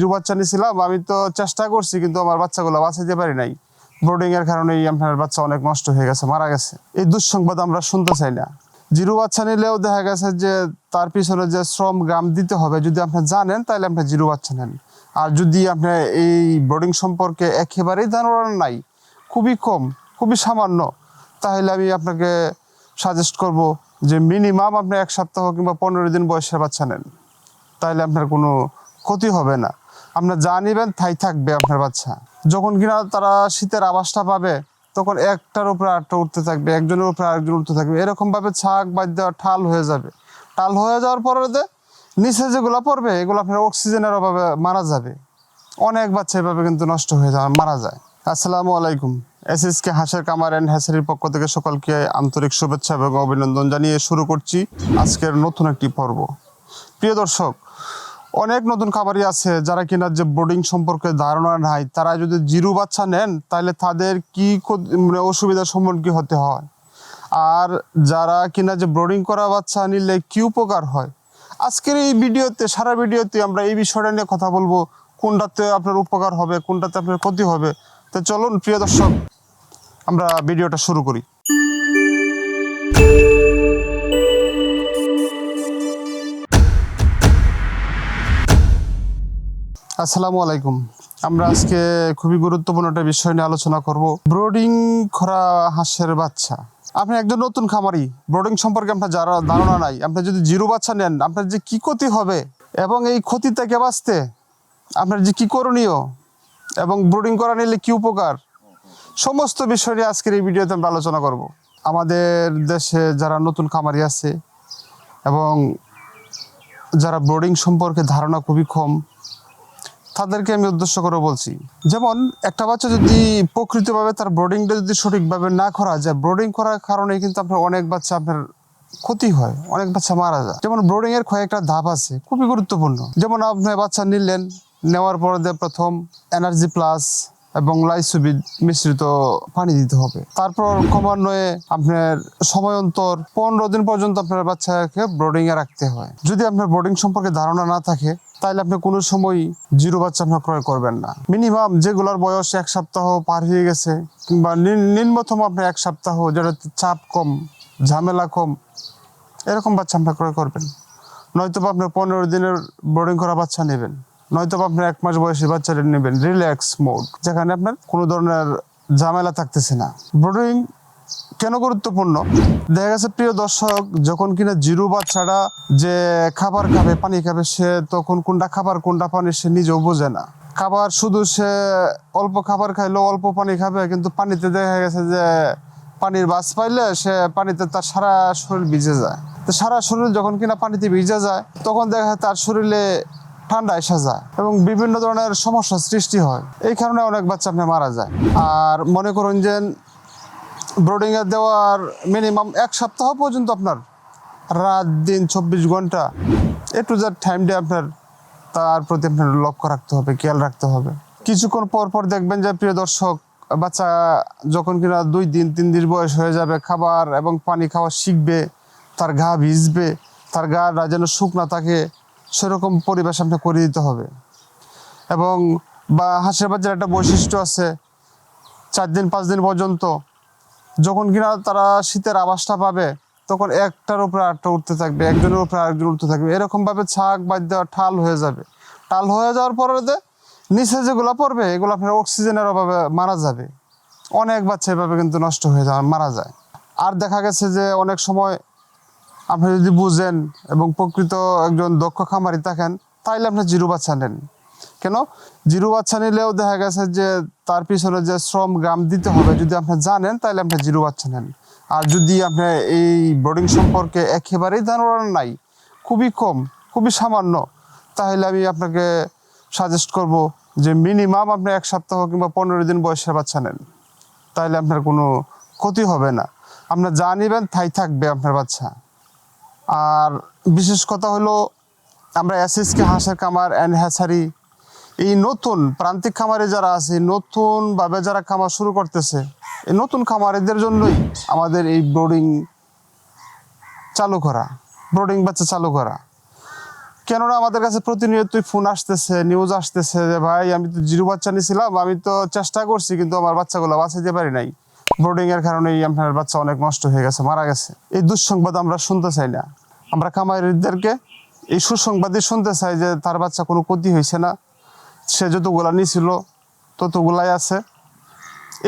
Zero বাচ্চা নিয়েছিলাম, আমি তো চেষ্টা করছি কিন্তু আমার বাচ্চাগুলো বাঁচাইতে পারি নাই। ব্রোডিং এর কারণে আপনার বাচ্চা অনেক নষ্ট হয়ে গেছে, মারা গেছে। এই দুঃসংবাদ আমরা শুনতে চাই না। জিরো বাচ্চা নিলেও দেখা গেছে যে তার পিছনে যে শ্রম গ্রাম দিতে হবে, যদি আপনি জানেন তাহলে আপনি জিরো বাচ্চা নেন। আর যদি আপনি এই ব্রোডিং সম্পর্কে একেবারেই ধারণা নাই, খুবই কম, খুবই সামান্য, তাহলে আমি আপনাকে সাজেস্ট করব যে মিনিমাম আপনি 1 সপ্তাহ কিংবা 15 দিন বয়সের বাচ্চা নেন। তাহলে আপনার কোনো ক্ষতি হবে না। আপনার যা নিবেন তাই থাকবে আপনার বাচ্চা। যখন কিনা তারা শীতের আবাসটা পাবে, তখন একটার উপরে আরেকটা উঠতে থাকবে, একজনের উপরে আরেকজন উঠতে থাকবে। এরকমভাবে ছাক বাদ দেওয়া ঠাল হয়ে যাবে। টাল হয়ে যাওয়ার পরে নিচে যেগুলো পড়বে এগুলো আপনার অক্সিজেনের অভাবে মারা যাবে। অনেক বাচ্চা এভাবে কিন্তু নষ্ট হয়ে যায়, মারা যায়। আসসালামু আলাইকুম। এসএসকে হাঁসের কামার অ্যান্ড হ্যাচারির পক্ষ থেকে সকলকে আন্তরিক শুভেচ্ছা এবং অভিনন্দন জানিয়ে শুরু করছি আজকের নতুন একটি পর্ব। প্রিয় দর্শক, অনেক নতুন খামারি আছে যারা কিনা যে ব্রোডিং সম্পর্কে ধারণা নাই, তারা যদি জিরো বাচ্চা নেন তাহলে তাদের কি অসুবিধার সম্মুখীন হতে হয়, আর যারা কিনা যে ব্রোডিং করা বাচ্চা নিলে কি উপকার হয়। আজকের এই ভিডিওতে, সারা ভিডিওতে আমরা এই বিষয়টা নিয়ে কথা বলবো, কোনটাতে আপনার উপকার হবে, কোনটাতে আপনার ক্ষতি হবে। তো চলুন প্রিয় দর্শক, আমরা ভিডিওটা শুরু করি। আসসালামু আলাইকুম। আমরা আজকে খুবই গুরুত্বপূর্ণ একটা বিষয় নিয়ে আলোচনা করব, ব্রোডিং করা হাঁসের বাচ্চা। আপনি একজন নতুন খামারি, ব্রোডিং সম্পর্কে আপনার যারা ধারণা নাই, আপনি যদি জিরো বাচ্চা নেন আপনার যে কি ক্ষতি হবে এবং এই ক্ষতি থেকে বাঁচতে আপনার যে কি করণীয় এবং ব্রোডিং করা নিলে কি উপকার, সমস্ত বিষয় নিয়ে আজকের এই ভিডিওতে আমরা আলোচনা করব। আমাদের দেশে যারা নতুন খামারি আছে এবং যারা ব্রোডিং সম্পর্কে ধারণা খুবই কম, তাদেরকে আমি উদ্দেশ্য করে বলছি। যেমন একটা বাচ্চা যদি প্রকৃতভাবে তার ব্রোডিংটা যদি সঠিকভাবে না করা যায়, ব্রোডিং করার কারণে কিন্তু আপনার অনেক বাচ্চা আপনার ক্ষতি হয়, অনেক বাচ্চা মারা যায়। যেমন ব্রোডিং এর কয়েকটা ধাপ আছে, খুবই গুরুত্বপূর্ণ। যেমন আপনি বাচ্চা নিলেন, নেওয়ার পরে প্রথম এনার্জি প্লাস এবং লাইসোবিট মিশ্রিত পানি দিতে হবে। তারপর ক্রমান্বয়ে আপনার সময় অন্তর 15 দিন পর্যন্ত আপনার বাচ্চাকে ব্রোডিং এ রাখতে হয়। যদি আপনার ব্রোডিং সম্পর্কে ধারণা না থাকে তাহলে আপনি কোনো সময় জিরো বাচ্চা আপনার ক্রয় করবেন না। মিনিমাম যেগুলোর বয়স 1 সপ্তাহ পার হয়ে গেছে কিংবা নিম্নতম আপনি 1 সপ্তাহ, যেটাতে চাপ কম, ঝামেলা কম, এরকম বাচ্চা আপনার ক্রয় করবেন। নয়তো আপনি 15 দিনের ব্রোডিং করা বাচ্চা নেবেন, নয়তো আপনার 1 মাস বয়সী বাচ্চাটা নেবেন রিল্যাক্স মোড, যেখানে আপনার কোনো ধরনের ঝামেলা থাকতেছে না। ব্রোডিং কেন গুরুত্বপূর্ণ? দেখা গেছে প্রিয় দর্শক, যখন কিনা জিরো বাচ্চাটা যে খাবার খাবে, পানি খাবে, সে তখন কোনটা খাবার কোনটা পানি সে নিজেও বোঝে না। খাবার শুধু সে অল্প খাবার খাইলেও অল্প পানি খাবে, কিন্তু পানিতে দেখা গেছে যে পানির বাস পাইলে সে পানিতে তার সারা শরীর ভিজে যায়। তো সারা শরীর যখন কিনা পানিতে ভিজে যায়, তখন দেখা যায় তার শরীরে ঠান্ডা এসে যায় এবং বিভিন্ন ধরনের সমস্যার সৃষ্টি হয়। এই কারণে অনেক বাচ্চা আপনি মারা যায়। আর মনে করুন যে ব্রোডিং এ দেওয়ার মিনিমাম 1 সপ্তাহ পর্যন্ত আপনার রাত দিন 24 ঘন্টা টু জেড টাইম দিয়ে আপনার তার প্রতি আপনার লক্ষ্য রাখতে হবে, খেয়াল রাখতে হবে। কিছুক্ষণ পর পর দেখবেন যে প্রিয় দর্শক, বাচ্চা যখন কিনা 2 দিন 3 দিন বয়স হয়ে যাবে, খাবার এবং পানি খাওয়া শিখবে, তার গা ভিজবে, তার গা যেন শুকনা থাকে সেরকম পরিবেশ আপনি করে দিতে হবে। এবং বা হাঁসের বাচ্চার একটা বৈশিষ্ট্য আছে, 4 দিন 5 দিন পর্যন্ত যখন কিনা তারা শীতের আবাসটা পাবে, তখন একটার উপরে আরেকটা উঠতে থাকবে, একজনের উপরে আরেকজন উঠতে থাকবে। এরকমভাবে ছাক বাদ দেওয়া ঠাল হয়ে যাবে। টাল হয়ে যাওয়ার পরে নিচে যেগুলো পড়বে এগুলো আপনার অক্সিজেনের অভাবে মারা যাবে। অনেক বাচ্চা এভাবে কিন্তু নষ্ট হয়ে যায়, মারা যায়। আর দেখা গেছে যে অনেক সময় আপনি যদি বুঝেন এবং প্রকৃত একজন দক্ষ খামারি থাকেন, তাইলে আপনি জিরো বাচ্চা নেন। কেন? জিরো বাচ্চা নিলেও দেখা গেছে যে তার পিছনে যে শ্রম গ্রাম দিতে হবে, যদি আপনি জানেন তাহলে আপনি জিরো বাচ্চা নেন। আর যদি আপনি এই ব্রোডিং সম্পর্কে একেবারেই ধারণা নাই, খুবই কম, খুবই সামান্য, তাহলে আমি আপনাকে সাজেস্ট করব যে মিনিমাম আপনি 1 সপ্তাহ কিংবা 15 দিন বয়সের বাচ্চা নেন। তাহলে আপনার কোনো ক্ষতি হবে না। আপনার যা নেবেন তাই থাকবে আপনার বাচ্চা। আর বিশেষ কথা হলো, আমরা এসএসকে হাঁসের কামার অ্যান্ড হ্যাচারি, এই নতুন প্রান্তিক খামারে যারা আছে, নতুনভাবে যারা খামার শুরু করতেছে, এই নতুন খামারিদের জন্যই আমাদের এই ব্রোডিং চালু করা, ব্রোডিং বাচ্চা চালু করা। কেননা আমাদের কাছে প্রতিনিয়তই ফোন আসতেছে, নিউজ আসতেছে যে ভাই আমি তো জিরো বাচ্চা নিয়েছিলাম, আমি তো চেষ্টা করছি কিন্তু আমার বাচ্চাগুলো বাঁচাইতে পারি নাই, ব্রোডিং এর কারণেই আপনার বাচ্চা অনেক নষ্ট হয়ে গেছে, মারা গেছে। এই দুঃসংবাদ আমরা শুনতে চাই না। আমরা খামারিদেরকে এই সুসংবাদই শুনতে চাই যে তার বাচ্চা কোনো ক্ষতি হয়েছে না, সে যতগুলা নিয়েছিল ততগুলাই আছে,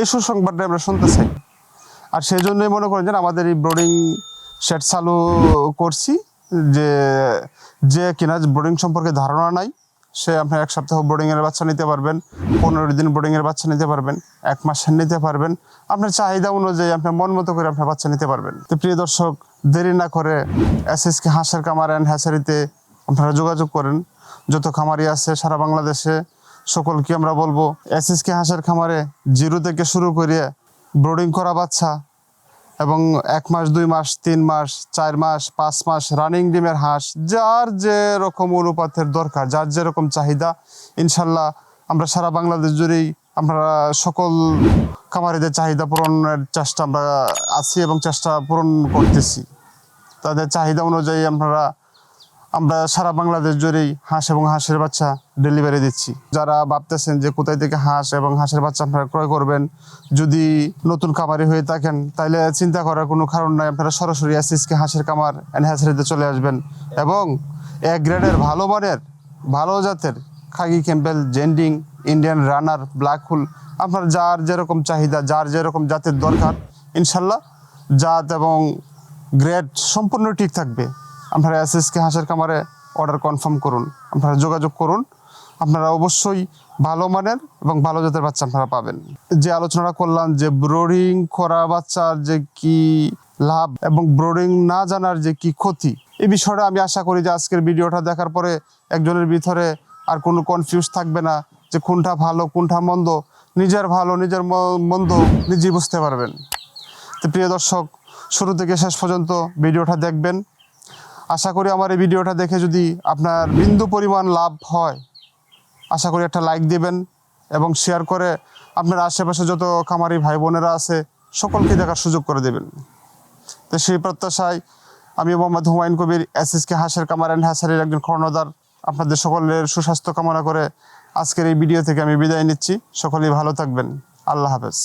এই সুসংবাদটা আমরা শুনতে চাই। আর সেই জন্যই মনে করেন যে আমাদের এই ব্রোডিং শেড চালু করছি, যে যে কিনা ব্রোডিং সম্পর্কে ধারণা নাই সে আপনার 1 সপ্তাহ ব্রোডিংয়ের বাচ্চা নিতে পারবেন, 15 দিন ব্রোডিংয়ের বাচ্চা নিতে পারবেন, 1 মাসের নিতে পারবেন, আপনার চাহিদা অনুযায়ী আপনার মন মতো করে আপনার বাচ্চা নিতে পারবেন। তো প্রিয় দর্শক, দেরি না করে SSK হাঁসের খামার অ্যান্ড হ্যাচারিতে আপনারা যোগাযোগ করেন। যত খামারি আছে সারা বাংলাদেশে সকলকে আমরা বলবো SSK হাঁসের খামারে 0 থেকে শুরু করে ব্রোডিং করা বাচ্চা এবং 1 মাস, 2 মাস, 3 মাস, 4 মাস, 5 মাস রানিং ডিমের হাঁস, যার যে রকম অনুপাতের দরকার, যার যেরকম চাহিদা, ইনশাল্লাহ আমরা সারা বাংলাদেশ জুড়েই আমরা সকল খামারিদের চাহিদা পূরণের চেষ্টা আমরা আছি এবং চেষ্টা পূরণ করতেছি। তাদের চাহিদা অনুযায়ী আমরা সারা বাংলাদেশ জুড়েই হাঁস এবং হাঁসের বাচ্চা ডেলিভারি দিচ্ছি। যারা ভাবতেছেন যে কোথায় থেকে হাঁস এবং হাঁসের বাচ্চা আপনারা ক্রয় করবেন, যদি নতুন খামারি হয়ে থাকেন তাহলে চিন্তা করার কোনো কারণ নাই। আপনারা সরাসরি SSK হাঁসের খামার অ্যান্ড হ্যাচারিতে চলে আসবেন এবং A গ্রেডের ভালো মানের, ভালো জাতের খাগি ক্যাম্পেল, জেন্ডিং, ইন্ডিয়ান রানার, ব্ল্যাক হুল, আপনার যার যেরকম চাহিদা, যার যেরকম জাতের দরকার, ইনশাল্লাহ জাত এবং গ্রেড সম্পূর্ণ ঠিক থাকবে। আপনারা SSK হাঁসের খামারে অর্ডার কনফার্ম করুন, আপনারা যোগাযোগ করুন, আপনারা অবশ্যই ভালো মানের এবং ভালো জাতের বাচ্চা আপনারা পাবেন। যে আলোচনাটা করলাম যে ব্রোডিং করা বাচ্চার যে কি লাভ এবং ব্রোডিং না জানার যে কি ক্ষতি, এই বিষয়টা আমি আশা করি যে আজকের ভিডিওটা দেখার পরে একজনের ভিতরে আর কোনো কনফিউজ থাকবে না যে কোনটা ভালো কোনটা মন্দ। নিজের ভালো নিজের মন্দ নিজেই বুঝতে পারবেন। তো প্রিয় দর্শক, শুরু থেকে শেষ পর্যন্ত ভিডিওটা দেখবেন। আশা করি আমার এই ভিডিওটা দেখে যদি আপনার বিন্দু পরিমাণ লাভ হয়, আশা করি একটা লাইক দিবেন এবং শেয়ার করে আপনার আশেপাশে যত খামারি ভাই বোনেরা আছে সকলকে দেখার সুযোগ করে দেবেন। তো সেই প্রত্যাশায় আমি মোহাম্মদ হুমায়ুন কবির, SSK হাঁসের খামার অ্যান্ড হ্যাচারির একজন কর্ণধার, আপনাদের সকলের সুস্বাস্থ্য কামনা করে আজকের এই ভিডিও থেকে আমি বিদায় নিচ্ছি। সকলেই ভালো থাকবেন। আল্লাহ হাফেজ।